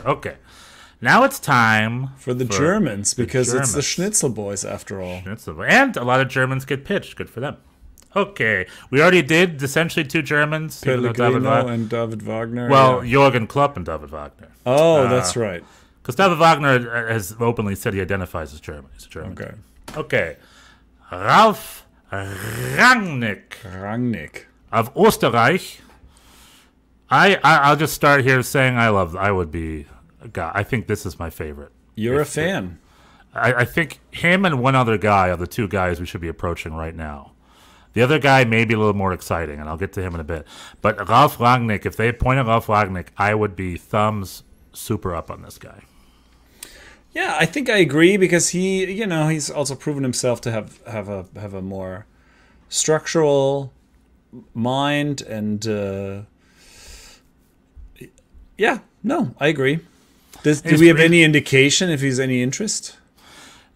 Okay. Now it's time for the Germans, because Germans. it's the Schnitzel Boys after all. And a lot of Germans get pitched. Good for them. Okay. We already did essentially 2 Germans. Pellegrino and David Wagner. Well, Jürgen Klopp and David Wagner. Oh, that's right. Because David Wagner has openly said he identifies as German. He's a German. Okay. Ralf Rangnick of Österreich. I'll just start here saying I would be a guy. I think this is my favorite. You're a fan. I think him and one other guy are the 2 guys we should be approaching right now. The other guy may be a little more exciting, and I'll get to him in a bit. But Ralf Rangnick, if they appointed Ralf Rangnick, I would be thumbs super up on this guy. Yeah, I think I agree, because he's also proven himself to have a more structural mind, and I agree. Do we have any indication if he's any interest?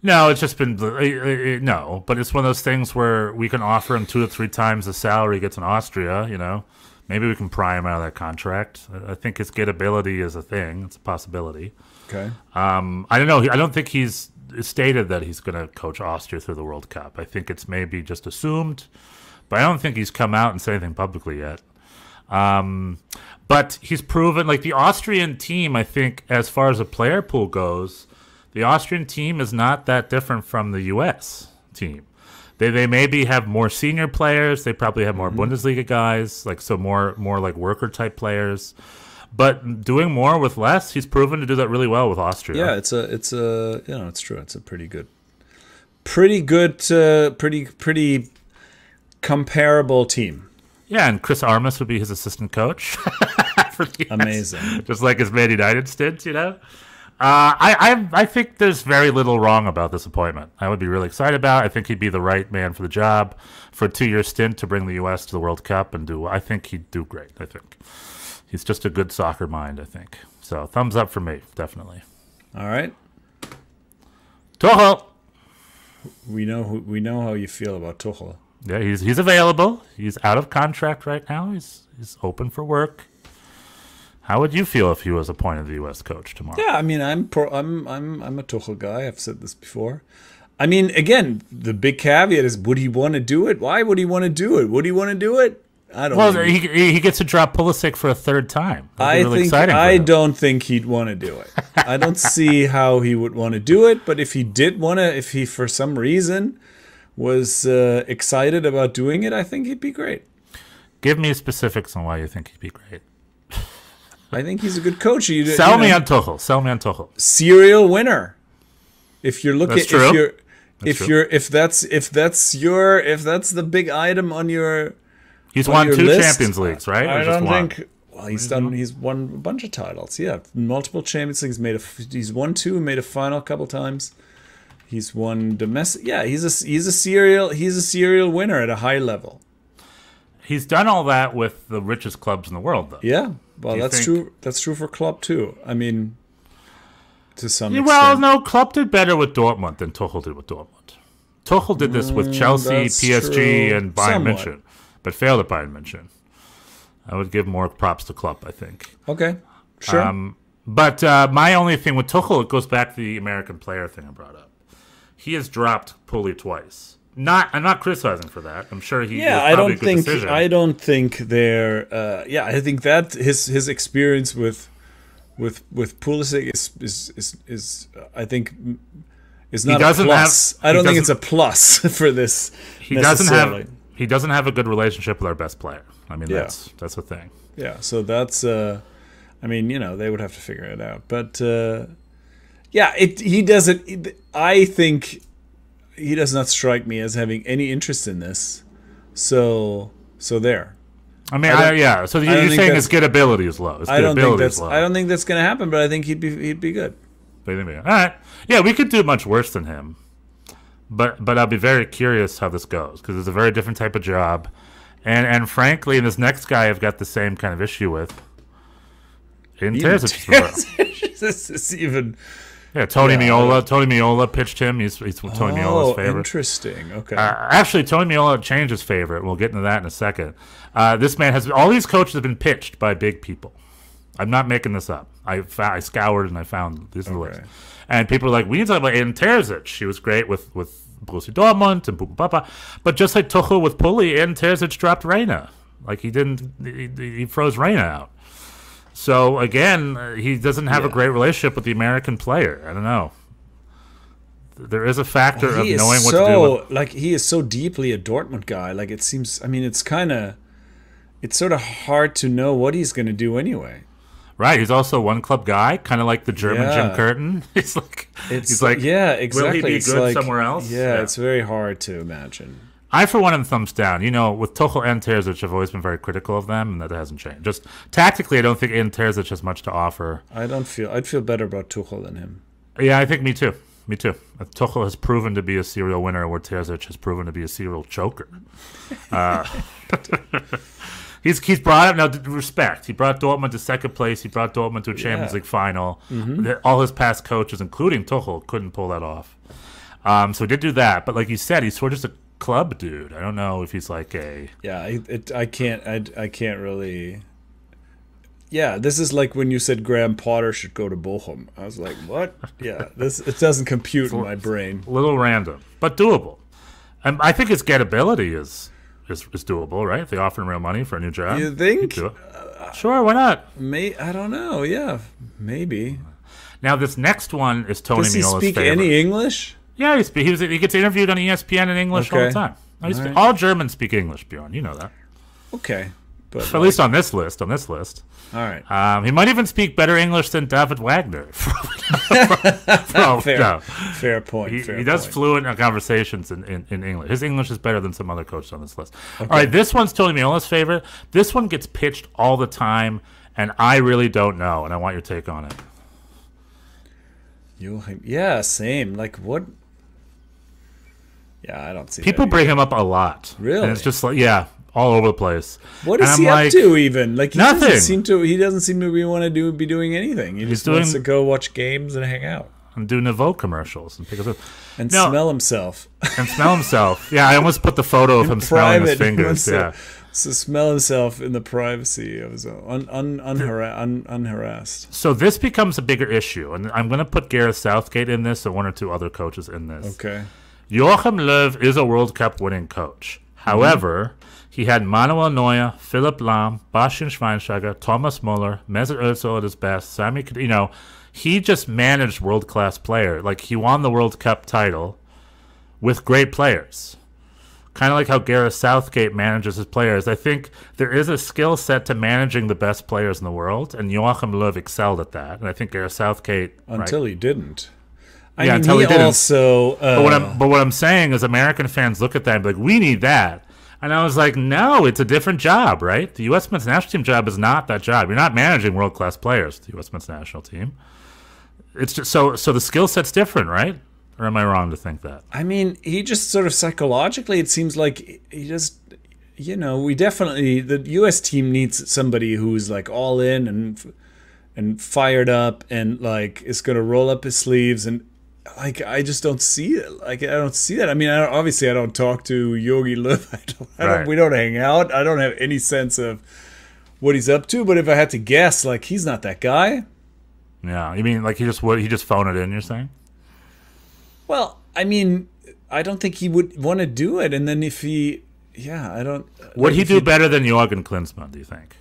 No, it's just been no, but it's one of those things where we can offer him 2 to 3 times the salary he gets in Austria. Maybe we can pry him out of that contract. I think his gettability is a thing; it's a possibility. Okay. I don't know. I don't think he's stated that he's going to coach Austria through the World Cup. I think it's maybe just assumed, but I don't think he's come out and said anything publicly yet. But he's proven, like, the Austrian team, I think, as far as the player pool goes, the Austrian team is not that different from the U.S. team. They maybe have more senior players. They probably have more Bundesliga guys, more like worker-type players. But doing more with less, he's proven to do that really well with Austria. Yeah, it's true. It's a pretty comparable team. Yeah, and Chris Armas would be his assistant coach. Amazing. Just like his Man United stint, I think there's very little wrong about this appointment. I would be really excited about it. I think he'd be the right man for the job for a 2-year stint to bring the U.S. to the World Cup I think he'd do great, I think. He's just a good soccer mind, I think. So, thumbs up for me, definitely. All right. Tuchel. We know how you feel about Tuchel. Yeah, he's available. He's out of contract right now. He's open for work. How would you feel if he was appointed the U.S. coach tomorrow? Yeah, I mean, I'm a Tuchel guy. I've said this before. I mean, again, the big caveat is: would he want to do it? Why would he want to do it? Would he want to do it? I don't. Well, he gets to drop Pulisic for a 3rd time. I don't think he'd want to do it. I don't see how he would want to do it. But if he did want to, if he for some reason was excited about doing it, I think he'd be great. Give me specifics on why you think he'd be great. I think he's a good coach. Sell me on Tuchel. Serial winner. If you're looking, that's true. if that's the big item on your, he's won 2 list, Champions Leagues, right? I don't think. Well, he's won a bunch of titles. Yeah, multiple Champions Leagues. He's won 2, made a final a couple times. He's won domestic. Yeah, he's a serial winner at a high level. He's done all that with the richest clubs in the world, though. Yeah, well, that's true. That's true for Klopp too. I mean, to some extent. Well, no, Klopp did better with Dortmund than Tuchel did with Dortmund. Tuchel did this with Chelsea, PSG, and Bayern München, but failed at Bayern München. I would give more props to Klopp, I think. Okay, sure. But my only thing with Tuchel, it goes back to the American player thing I brought up. He has dropped Pulley twice. I'm not criticizing for that. I'm sure he. Yeah, I don't think. They're. I think that his experience with Pulisic is I think is not a plus. I don't think it's a plus for this. He doesn't have a good relationship with our best player. I mean, that's the thing. Yeah, so that's. I mean, they would have to figure it out, but he doesn't. I think. He does not strike me as having any interest in this. So there. I mean, So you're saying his gettability is low. I don't think that's going to happen, but I think he'd be good. All right. Yeah, we could do much worse than him. But I'll be very curious how this goes because it's a very different type of job, and frankly, and this next guy I've got the same kind of issue with. This is even. Yeah, Tony Meola. Tony Meola pitched him. He's Tony Meola's favorite. Interesting. Okay. Actually, Tony Meola changed his favorite. We'll get into that in a second. This man has all these coaches have been pitched by big people. I'm not making this up. I scoured and I found this list. And people are like, we need to talk about Aiden Terzic. She was great with Borussia Dortmund and Papa. But just like Tuchel with Pulli, Aiden Terzic dropped Reina. Like he froze Reina out. So again, he doesn't have a great relationship with the American player. I don't know. There is a factor of knowing what to do. Like, he is so deeply a Dortmund guy. Like, it seems, I mean, it's sort of hard to know what he's going to do anyway. Right. He's also a one-club guy, kind of like the German Jim Curtin. He's like, yeah, exactly. Will he be good somewhere else? Yeah, it's very hard to imagine. I, for one, am thumbs down. You know, with Tuchel and Terzic, I've always been very critical of them, and that hasn't changed. Just tactically, I don't think Aiden Terzic has much to offer. I'd feel better about Tuchel than him. Yeah, I think me too. Me too. Tuchel has proven to be a serial winner, where Terzic has proven to be a serial choker. He's brought up now respect. He brought Dortmund to second place. He brought Dortmund to a Champions League final. All his past coaches, including Tuchel, couldn't pull that off. So he did do that. But like you said, he's sort of just a club dude. I don't know if he's like a I can't really. Yeah, this is like when you said Graham Potter should go to Bochum. I was like, what? Yeah, it doesn't compute in my brain. A little random, but doable. And I think his gettability is doable, right? If they offer him real money for a new job, you think? Sure, why not? I don't know. Yeah, maybe. Now this next one is Tony Meola's favorite. Does he speak any English? Yeah, he gets interviewed on ESPN in English all the time. All Germans speak English, Bjorn. You know that. Okay. But at least on this list. All right. He might even speak better English than David Wagner. Fair point. He does fluent conversations in English. His English is better than some other coaches on this list. Okay. All right, this one's Tony Meola's favorite. This one gets pitched all the time, and I really don't know, and I want your take on it. Yeah, same. Like, what? Yeah, I don't see people bring him up a lot. Really? And it's just like, all over the place. What is he up to even? Like, nothing. He doesn't seem to be doing anything. He just wants to go watch games and hang out. And do Nouveau commercials and pick us up. And smell himself. Yeah, I almost put the photo of him smelling his fingers. To smell himself in the privacy of his own, unharassed. So this becomes a bigger issue, and I'm going to put Gareth Southgate in this, and one or two other coaches in this. Okay. Joachim Löw is a World Cup winning coach. However, he had Manuel Neuer, Philipp Lahm, Bastian Schweinsteiger, Thomas Muller, Mesut Ozil at his best. He just managed world-class players. Like, he won the World Cup title with great players. Kind of like how Gareth Southgate manages his players. I think there is a skill set to managing the best players in the world, and Joachim Löw excelled at that. And I think Gareth Southgate... Until he didn't. Until he didn't. Also, but what I'm saying is American fans look at that and be like, we need that. And I was like, no, it's a different job, right? The U.S. men's national team job is not that job. You're not managing world-class players, the U.S. men's national team. It's just so the skill set's different, right? Or am I wrong to think that? I mean, he just sort of psychologically, it seems like he just, the U.S. team needs somebody who's like all in and fired up and like is going to roll up his sleeves and like I just don't see it. Like I don't see that. I mean, obviously I don't talk to Yogi Löw. We don't hang out. I don't have any sense of what he's up to. But if I had to guess, like he's not that guy. Yeah, you mean like he just phone it in? You're saying? Well, I mean, I don't think he would want to do it. And then if he, I don't. Would he do better than Jürgen Klinsmann? Do you think?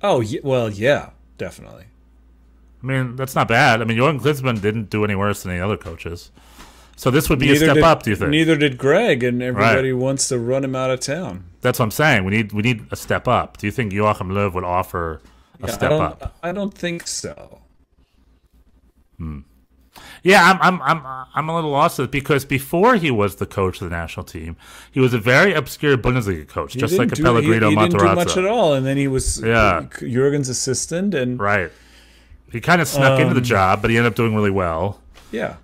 Oh well, yeah, definitely. I mean, that's not bad. I mean, Jürgen Klinsmann didn't do any worse than any other coaches. So this would be a step up, do you think? Neither did Greg, and everybody wants to run him out of town. That's what I'm saying. We need a step up. Do you think Joachim Löw would offer a step up? I don't think so. Yeah, I'm a little lost with it because before he was the coach of the national team, he was a very obscure Bundesliga coach, just like a Pellegrino Matarazzo. He didn't do much at all, and then he was Jürgen's assistant, and he kind of snuck into the job, but he ended up doing really well. Yeah.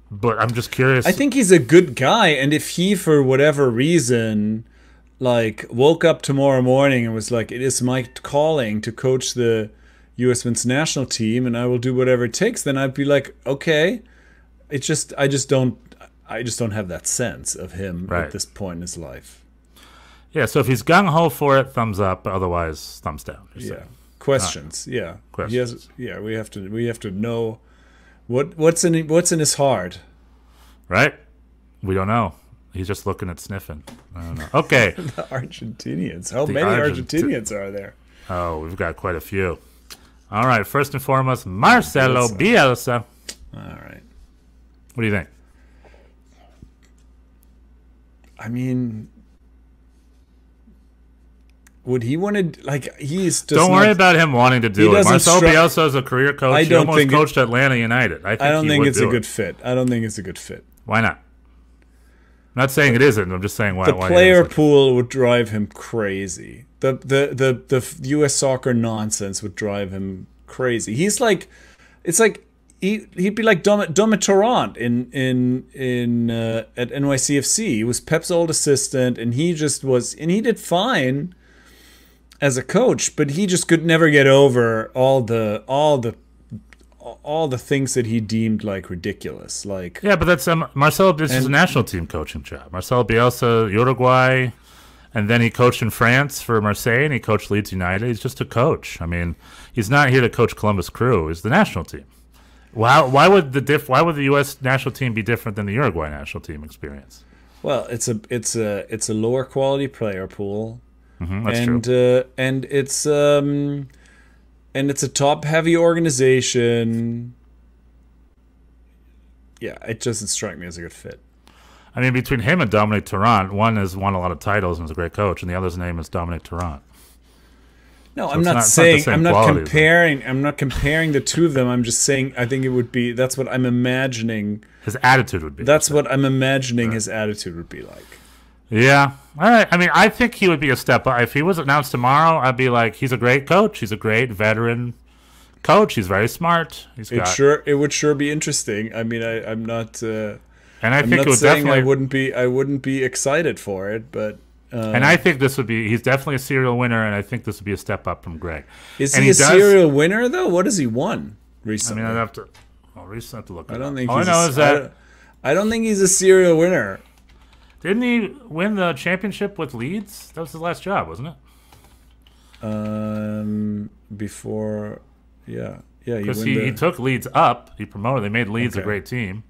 But I'm just curious. I think he's a good guy, and if he, for whatever reason, like woke up tomorrow morning and was like, "It is my calling to coach the U.S. men's national team, and I will do whatever it takes," then I'd be like, "Okay." I just don't have that sense of him at this point in his life. Yeah. So if he's gung ho for it, thumbs up. But otherwise, thumbs down. Yeah. questions. Yeah, Questions. We have to know what's in his heart. Right? We don't know. He's just looking at sniffing. I don't know. Okay. The Argentinians. How many Argentinians are there? Oh, we've got quite a few. All right. First and foremost, Marcelo Bielsa. All right. What do you think? I mean, would he want to, like, don't worry about him wanting to do it. Marcelo Bielsa is a career coach. He almost coached Atlanta United. I don't think it's a good fit. I don't think it's a good fit. Why not? I'm not saying it isn't. I'm just saying why. The player pool would drive him crazy. The U.S. soccer nonsense would drive him crazy. He's like, it's like he'd be like Dominic Torrent in at NYCFC. He was Pep's old assistant, and he did fine as a coach, but he just could never get over all the things that he deemed like ridiculous. Like, yeah, but that's Marcelo. This is a national team coaching job. Marcelo Bielsa, Uruguay, and then he coached in France for Marseille, and he coached Leeds United. He's just a coach. I mean, he's not here to coach Columbus Crew. He's the national team. Why would the U.S. national team be different than the Uruguay national team experience? Well, it's a lower quality player pool. That's true. And it's a top heavy organization. Yeah, it doesn't strike me as a good fit. I mean, between him and Dominic Torrent, one has won a lot of titles and is a great coach, and the other's name is Dominic Torrent. No, so I'm not saying, I'm not comparing the two of them. I'm just saying I think it would be, that's what I'm imagining. His attitude would be. That's what I'm imagining his attitude would be like. Yeah. All right. I mean, I think he would be a step up. If he was announced tomorrow, I'd be like, he's a great coach. He's a great veteran coach. He's very smart. It would sure be interesting. I mean, I'm not. And I think it would definitely. I wouldn't be excited for it, but. And I think this would be. He's definitely a serial winner, and I think this would be a step up from Greg. Is he a serial winner though? What has he won recently? I mean, I'd have to. Recently, have to look. I don't think. I don't think he's a serial winner. Didn't he win the championship with Leeds? That was his last job, wasn't it? Before, yeah. Because he took Leeds up. He promoted. They made Leeds a great team.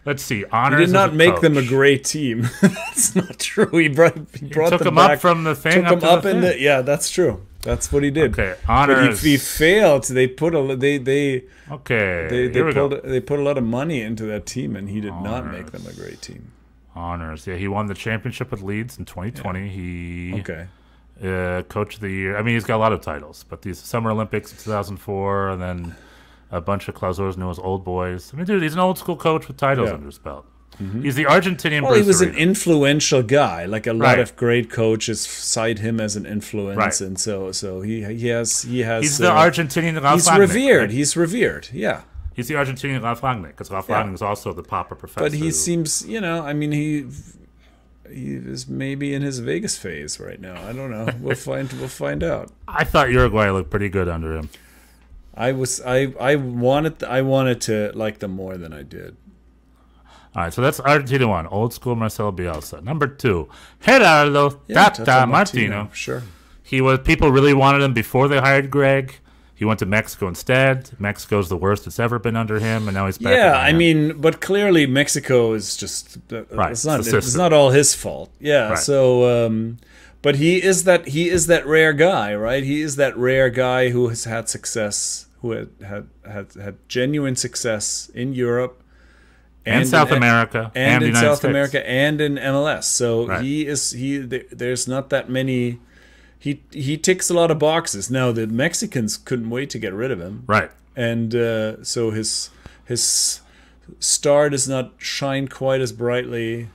Let's see. Honors. He did not make them a great team. That's not true. He brought took them up from the thing. Took them up in the. Yeah, that's true. That's what he did. Okay, honors. But he failed. They put Okay. They put a lot of money into that team, and he did not make them a great team. Honors. Yeah, he won the championship with Leeds in 2020. Yeah. He coach of the year. I mean, he's got a lot of titles, but these Summer Olympics in 2004, and then a bunch of Clausurs known as Old Boys. I mean, dude, he's an old school coach with titles under his belt. Mm-hmm. He's the Argentinian. Well, he was an influential guy. Like a lot of great coaches cite him as an influence, and so he has. He's the Argentinian. He's revered. Right? He's revered. Yeah. He's the Argentinian Ralph Rangnick, because Ralph Rangnick is also the Papa professor. But he seems, I mean, he is maybe in his Vegas phase right now. I don't know. We'll find out. I thought Uruguay looked pretty good under him. I wanted to like them more than I did. All right, so that's Argentina 1, old school Marcelo Bielsa. Number 2, Gerardo Tata Martino. Sure. People really wanted him before they hired Greg. He went to Mexico instead. Mexico's the worst it's ever been under him, and now he's back. Yeah, I mean, but clearly Mexico is just it's not all his fault. Yeah, right. So but he is that rare guy, right? He is that rare guy who has had success, who had genuine success in Europe and South America and in United South States. America and in MLS. So there's not that many. He ticks a lot of boxes. Now the Mexicans couldn't wait to get rid of him, right? And so his star does not shine quite as brightly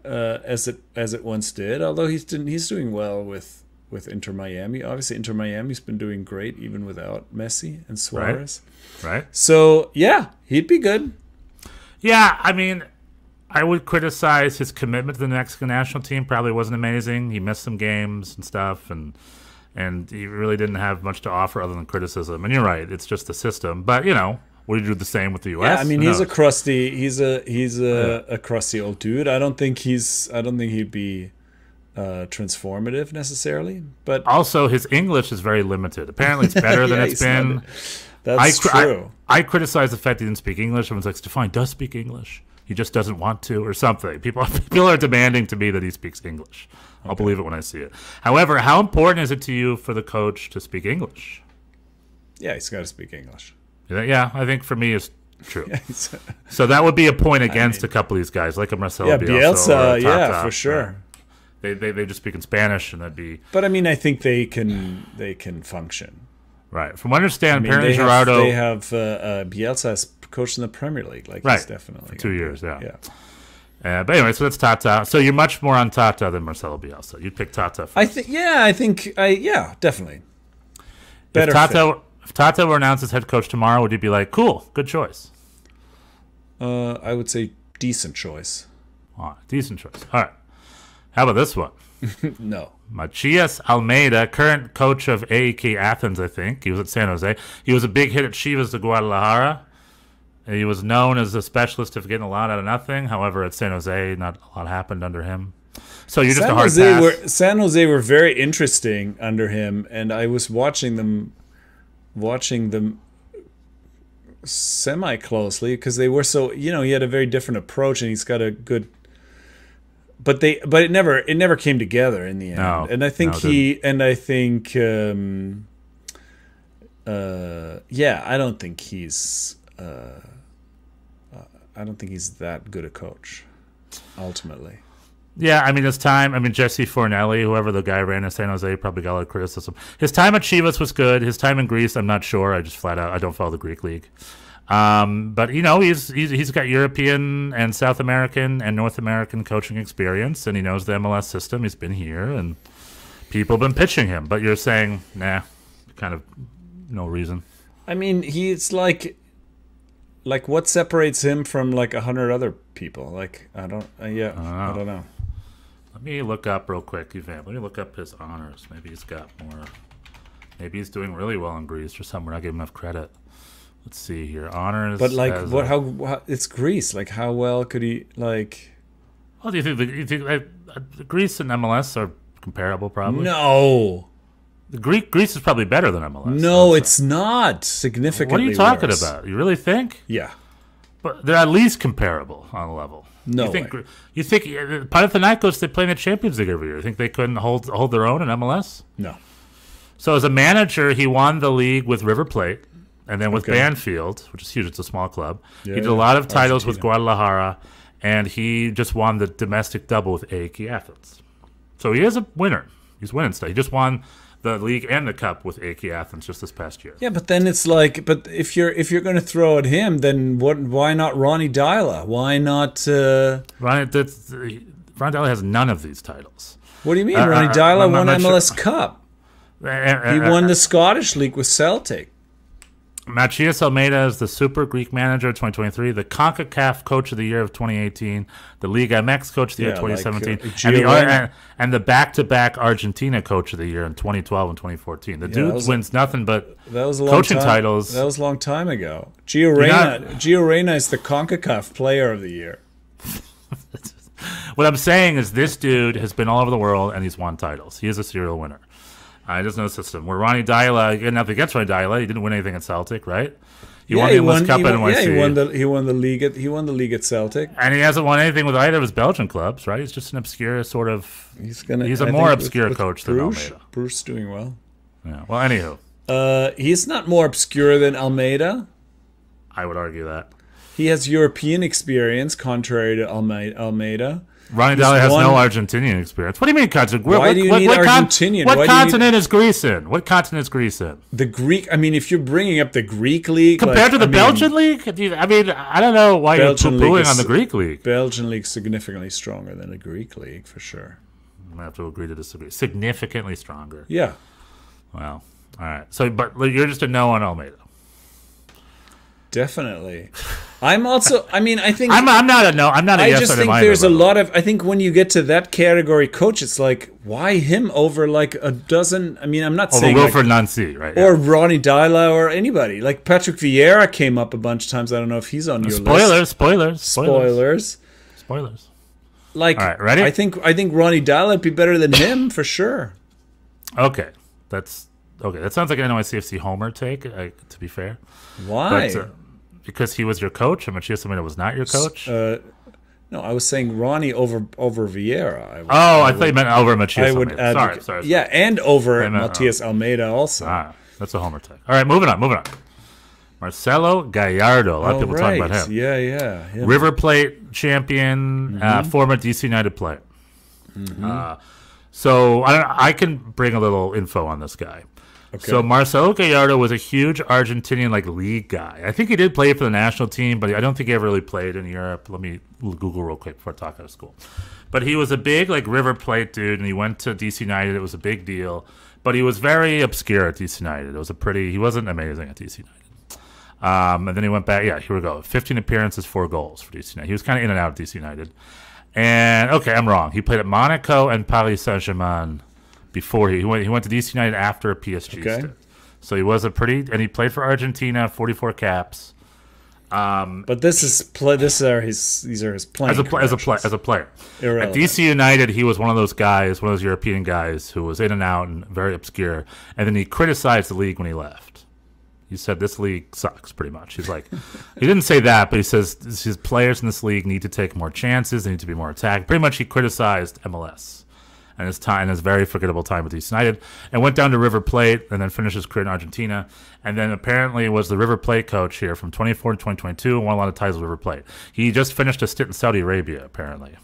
as it once did. Although he's doing well with Inter Miami. Obviously, Inter Miami's been doing great even without Messi and Suarez. Right. So yeah, he'd be good. Yeah, I mean, I would criticize his commitment to the Mexican national team. Probably wasn't amazing. He missed some games and stuff, and he really didn't have much to offer other than criticism. And you're right, it's just the system. But would he do the same with the U.S.? Yeah, I mean, he's a crusty old dude. I don't think he'd be transformative necessarily. But Also, his English is very limited. Apparently, it's better than it's been. That's true. I criticize the fact he didn't speak English. Everyone's like, Stefan does speak English. He just doesn't want to, or something. People are demanding to me that he speaks English. I'll believe it when I see it. However, how important is it to you for the coach to speak English? Yeah, he's got to speak English. Yeah, I think for me it's true. So that would be a point against a couple of these guys, like a Marcelo Bielsa. Yeah, for sure. They just speak in Spanish, and that'd be. But I mean, I think they can function. Right. From what I understand, apparently Gerardo. They have Bielsa as coach in the Premier League. Like, right. He's definitely. For 2 years, yeah. But anyway, so that's Tata. So you're much more on Tata than Marcelo Bielsa. You'd pick Tata first. I think definitely. Better if Tata were announced as head coach tomorrow, would you be like, cool, good choice? I would say decent choice. All right, decent choice. All right. How about this one? No. Matías Almeida, current coach of AEK Athens, I think. He was at San Jose. He was a big hit at Chivas de Guadalajara. He was known as a specialist of getting a lot out of nothing. However, at San Jose, not a lot happened under him. So you're just a hard pass. San Jose were very interesting under him, and I was watching them semi-closely because they were so, he had a very different approach, and he's got a good... But it never came together in the end. No, and I think I don't think he's that good a coach ultimately. Yeah, I mean, Jesse Fornelli, whoever the guy ran in San Jose, probably got a lot of criticism. His time at Chivas was good. His time in Greece, I'm not sure. I just flat out, I don't follow the Greek league. But he's got European and South American and North American coaching experience, and he knows the MLS system. He's been here, and people have been pitching him. But you're saying, nah, kind of no reason. I mean, he's like what separates him from like 100 other people? Like I don't know. Let me look up real quick, Ivan. Let me look up his honors. Maybe he's got more. Maybe he's doing really well in Greece or somewhere. I give him enough credit. Let's see here. Honors. But like, how it's Greece. Like, how well could he like? Well, do you think Greece and MLS are comparable? Probably. No. Greece is probably better than MLS. No, it's not. Significantly. What are you talking worse. about? You really think? Yeah. But they're at least comparable on a level. No you think, way. You think Panathinaikos, they play in the Champions League every year. You think they couldn't hold their own in MLS? No. So as a manager, he won the league with River Plate. And then with Banfield, which is huge, it's a small club, he did a lot of titles with Guadalajara, and he just won the domestic double with AEK Athens. So he is a winner. He's winning stuff. He just won the league and the cup with AEK Athens just this past year. Yeah, but then it's like, if you're going to throw at him, then why not Ronnie Dyla? Why not? Ronnie Dyla has none of these titles. What do you mean? Ronnie Dyla won MLS Cup. He won the Scottish League with Celtic. Matías Almeida is the Super Greek Manager of 2023, the CONCACAF Coach of the Year of 2018, the Liga MX Coach of the Year of 2017, and the back-to-back Argentina Coach of the Year in 2012 and 2014. The dude wins nothing but coaching titles. That was a long time ago. Gio Reyna is the CONCACAF Player of the Year. What I'm saying is this dude has been all over the world, and he's won titles. He is a serial winner. He doesn't know the system. Where Ronnie Dyla, again, nothing against Ronnie Dyla, he didn't win anything at Celtic, right? He won the MLS Cup at NYC. Yeah, he won the league at Celtic, and he hasn't won anything with either of his Belgian clubs, right? He's just an obscure sort of. He's a more obscure coach than Almeida. Bruce doing well. Yeah. Well, anywho, he's not more obscure than Almeida. I would argue that he has European experience, contrary to Almeida. Ronnie Dyla has no Argentinian experience. What do you mean, continent? Why do you need Argentinian? What continent is Greece in? What continent is Greece in? The Greek. I mean, if you're bringing up the Greek league compared to the Belgian league, I mean, I don't know why you're poo-pooing on the Greek league. Belgian league significantly stronger than the Greek league for sure. I have to agree to disagree. Significantly stronger. Yeah. Well, all right. So, but you're just a no on Almeida. Definitely. I'm also. I mean, I think I'm not a no. I'm not a yes. I just think there's a lot of. I think when you get to that category coach, it's like, why him over like a dozen? I mean, I'm not saying Wilfred Nancy, right? Or Ronnie Dyla or anybody. Like Patrick Vieira came up a bunch of times. I don't know if he's on your list. Spoilers. Like, all right, ready? I think Ronnie Dowd would be better than him for sure. Okay, that's okay. That sounds like an NYCFC homer take. To be fair, Why? but, because he was your coach, and Matthias Almeida was not your coach. No, I was saying Ronnie over Vieira. I thought you meant over Matthias I would Almeida. add, Sorry. Yeah, and over Matthias Almeida also. That's a homer take. All right, moving on. Marcelo Gallardo. A lot of people talk about him. Yeah. River Plate champion, former DC United player. So I can bring a little info on this guy. Okay. So Marcelo Gallardo was a huge Argentinian league guy. I think he did play for the national team, but I don't think he ever really played in Europe. Let me Google real quick before I talk out of school. But he was a big River Plate dude, and he went to DC United. It was a big deal, but he was very obscure at DC United. He wasn't amazing at DC United. And then he went back. Yeah, here we go. 15 appearances, 4 goals for DC United. He was kind of in and out of DC United. And okay, I'm wrong. He played at Monaco and Paris Saint-Germain before he went to DC United after a PSG stint. So he was and he played for Argentina, 44 caps. But these are his playing as a player. Irrelevant. At DC United, he was one of those guys, one of those European guys who was in and out and very obscure. And then he criticized the league when he left. He said this league sucks, pretty much. He's like, he didn't say that, but he says his players in this league need to take more chances. They need to be more attacked. Pretty much, he criticized MLS and his very forgettable time with DC United, and went down to River Plate and then finished his career in Argentina. And then apparently was the River Plate coach here from 24 to 2022 and won a lot of titles with River Plate. He just finished a stint in Saudi Arabia, apparently.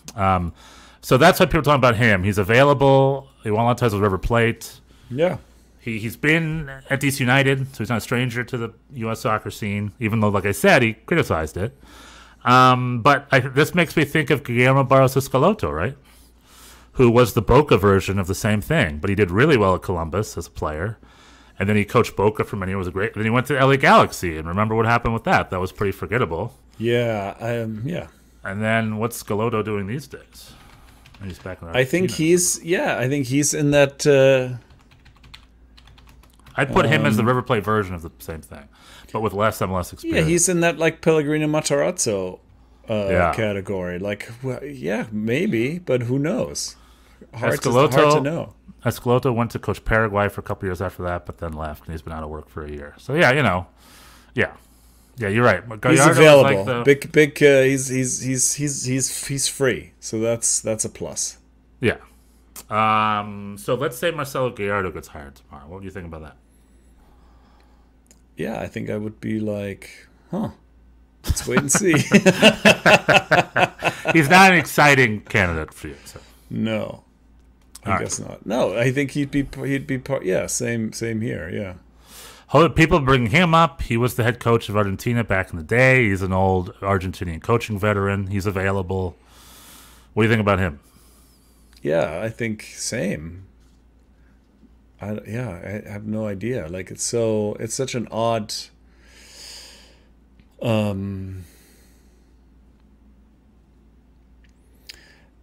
So that's why people are talking about him. He's available. He won a lot of titles with River Plate. Yeah. He's been at DC United, so he's not a stranger to the U.S. soccer scene, even though, like I said, he criticized it. But this makes me think of Guillermo Barros Escaloto, right? Who was the Boca version of the same thing, but he did really well at Columbus as a player. And then he coached Boca for many years. Then he went to LA Galaxy, and remember what happened with that? That was pretty forgettable. Yeah, yeah. And then what's Scalotto doing these days? He's back in I think he's in that... I'd put him as the River Plate version of the same thing, but with less MLS experience. Yeah, he's in that Pellegrino Matarazzo category. Maybe, but who knows? Hard to know. Escaloto went to coach Paraguay for a couple years after that, but then left, and he's been out of work for a year. So yeah, you're right. He's available. He's free, so that's a plus. Yeah. So let's say Marcelo Gallardo gets hired tomorrow. What do you think about that? Yeah, I think I would be like, let's wait and see. He's not an exciting candidate for you. So. No, I guess not. No, I think he'd be part. Yeah, same here. Yeah. People bring him up. He was the head coach of Argentina back in the day. He's an old Argentinian coaching veteran. He's available. What do you think about him? Yeah, I think same. I have no idea. It's such an odd.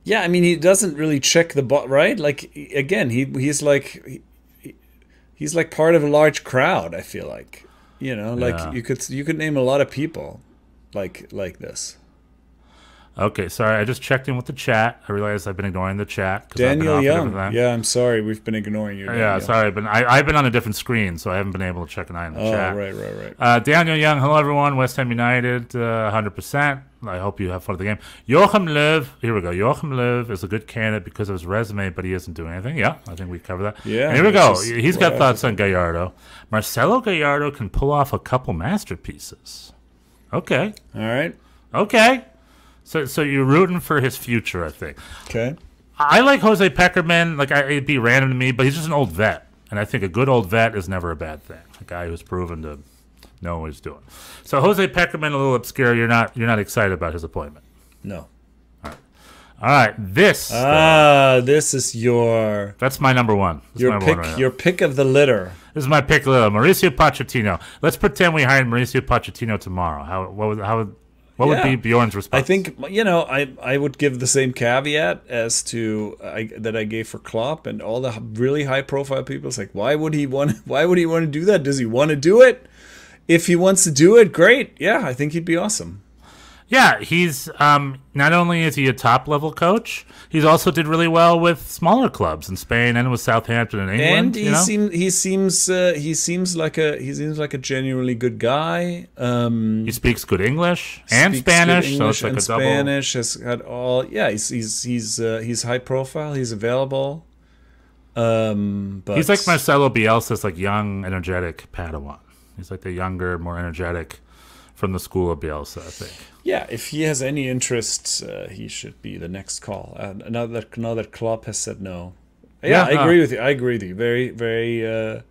Yeah, I mean, he doesn't really check the box, right? Again, he's part of a large crowd. I feel like, you could name a lot of people like this. Okay, sorry. I just checked in with the chat. I realized I've been ignoring the chat. Daniel Young. Yeah, I'm sorry. We've been ignoring you. Yeah, sorry. But I've been on a different screen, so I haven't been able to check an eye in the chat. Right. Daniel Young. Hello, everyone. West Ham United, 100%. I hope you have fun with the game. Joachim Löw. Here we go. Joachim Löw is a good candidate because of his resume, but he isn't doing anything. Yeah, I think we covered that. Yeah. And here we go. He's got thoughts on Gallardo. Marcelo Gallardo can pull off a couple masterpieces. Okay. All right. Okay. So you're rooting for his future, I think. Okay. I like Jose Peckerman. It'd be random to me, but he's just an old vet. And I think a good old vet is never a bad thing. A guy who's proven to know what he's doing. So Jose Peckerman, a little obscure. You're not excited about his appointment? No. All right. This is your... That's my number one. Your pick of the litter. This is my pick of the litter. Mauricio Pochettino. Let's pretend we hired Mauricio Pochettino tomorrow. What would be Bjorn's response? I think, I would give the same caveat as to that I gave for Klopp and all the really high-profile people. It's like, why would he want to do that? Does he want to do it? If he wants to do it, great. Yeah, I think he'd be awesome. Yeah, he's not only is he a top level coach, he's also did really well with smaller clubs in Spain and with Southampton in England. And he seems like a genuinely good guy. He speaks good English and Spanish, so it's like a double. Spanish has had all. Yeah, he's high profile. He's available. But he's like Marcelo Bielsa's like young, energetic Padawan. He's like the younger, more energetic from the school of Bielsa, I think. Yeah, if he has any interest, he should be the next call. Now that Klopp has said no. Yeah, I agree with you. Very, very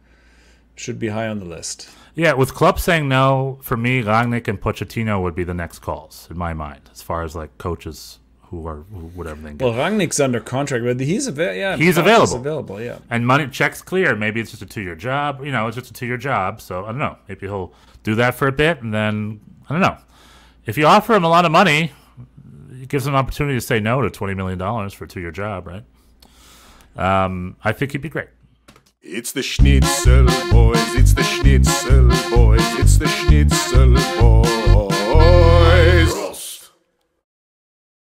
should be high on the list. Yeah, with Klopp saying no, for me, Rangnick and Pochettino would be the next calls in my mind, as far as like coaches who would everything get. Well, Rangnick's under contract, but he's available. Yeah, and money checks clear. Maybe it's just a 2-year job. It's just a 2-year job. So I don't know. Maybe he'll do that for a bit, and then I don't know. If you offer him a lot of money, it gives him an opportunity to say no to $20 million for a 2-year job, right? I think he'd be great. It's the Schnitzel Boys. It's the Schnitzel Boys. It's the Schnitzel Boys.